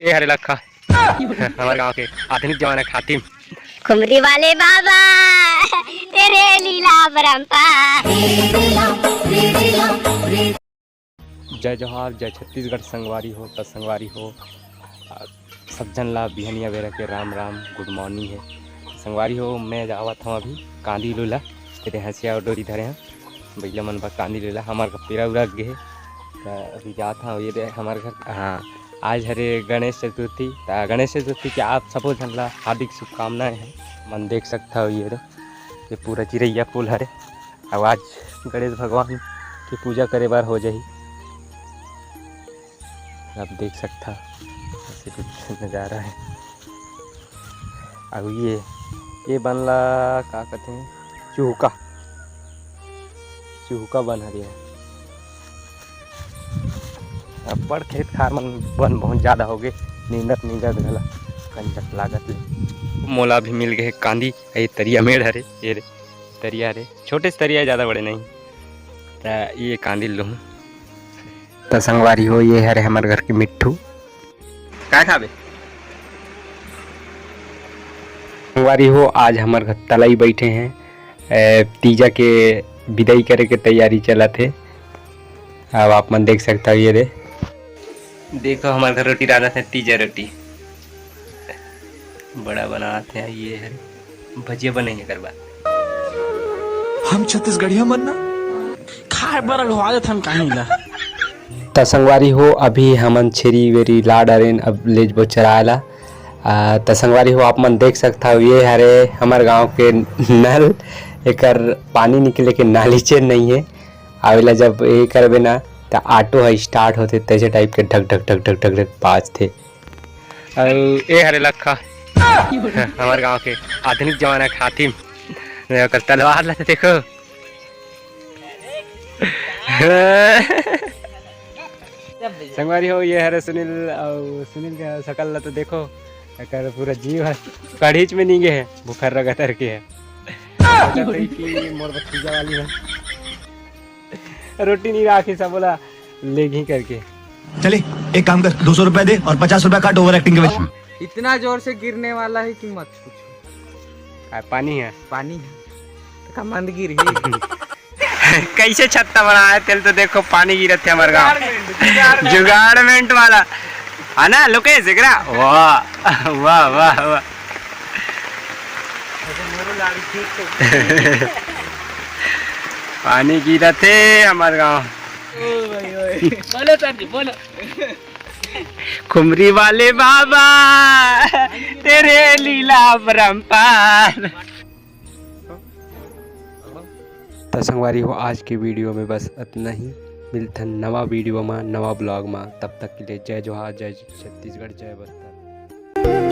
ये हरे लखा हमारे गांव के आधुनिक जमाना खातिम खुमरी वाले बाबा तेरे लीला परंपार। जय जोहार जय छत्तीसगढ़ संगवारी हो त संगवारी हो सब जन ला बिहनिया बेरा के राम राम गुड मॉर्निंग है संगवारी हो। मैं जावत हूँ अभी कांदी लूला तेरे हंसिया और डोरी धरे हैं भैया मन बा कांदी लूला हमारे पेरा उड़क गए अभी जाता हूँ। ये हमारे घर हाँ आज हरे गणेश चतुर्थी गणेश चतुर्थी के आप सबो जन ला हार्दिक शुभकामनाएं हैं। मन देख सकता हो ये पूरा चिरैया पुल हरे अब आज गणेश भगवान की पूजा करे बार हो जाही। आप देख सकता ऐसे कुछ नज़ारा है। अब ये बनला का कहते हैं चूहुका बन हरी है। अब बड़ खेत खार मन बन बहुत ज़्यादा हो गए नींदत गला कंचक लागत ले मोला भी मिल गए कांदी ये तरिया मेड़ हरे ये रे तरिया रे छोटे से तरिया ज़्यादा बड़े नहीं तो ये कांदी लूँ तो संगवारी हो। ये हरे हमारे घर के मिट्ठू क्या खाबे संगवारी हो। आज हमारे घर तलाई बैठे हैं तीजा के विदाई करे के तैयारी चला थे। अब आप मन देख सकता हो ये रे देखो हमारे घर रोटी डाला थे तीजा रोटी बड़ा बनाते हैं। ये है भजिया बनेंगे कर बात हम छत्तीसगढ़िया मनना खाए बड़ा लोहा देत हम कहीं ला त संगवारी हो। अभी हमन छेरी वेरी ला डरेन अब लेजबो चरायला त संगवारी हो। आप मन देख सकता हो ये हरे हमारे गांव के नल एकर पानी निकले के नालीचे नहीं है। आवेला जब ये करबे ना तो ऑटो है स्टार्ट होते तैसे टाइप के ढक ढक ढक ढक ढक ढक बाज थे। ये हरे लखा हमारे गांव के आधुनिक जमाना खातिम तलवार ला देखो संगवारी हो। ये हरे सुनील का शकल ला तो देखो कर पूरा जीव है कढ़ीच में नींगे है बुखार रगतर के है मोर भतीजा वाली है रोटी नहीं राखी सब बोला ले घी करके चले एक काम कर 200 रुपए दे और 50 रुपए काट ओवर एक्टिंग के वजह। इतना जोर से गिरने वाला है कि मत पूछो। पानी है तो मंद गिर ही कैसे छत्ता बनाया तेल तो देखो पानी गिरत है हमारे गाँव जुगाड़मेंट वाला है ना लोकेश जिगरा वाह वाह वाह वाह पानी गिरा थे हमारे गाँव बोलो सर जी बोलो खुमरी वाले बाबा तेरे लीला परंपार। तो संगवारी हो आज के वीडियो में बस इतना ही। मिलते हैं नवा वीडियो में नवा ब्लॉग में तब तक के लिए जय जोहार जय छत्तीसगढ़ जय बस्तर।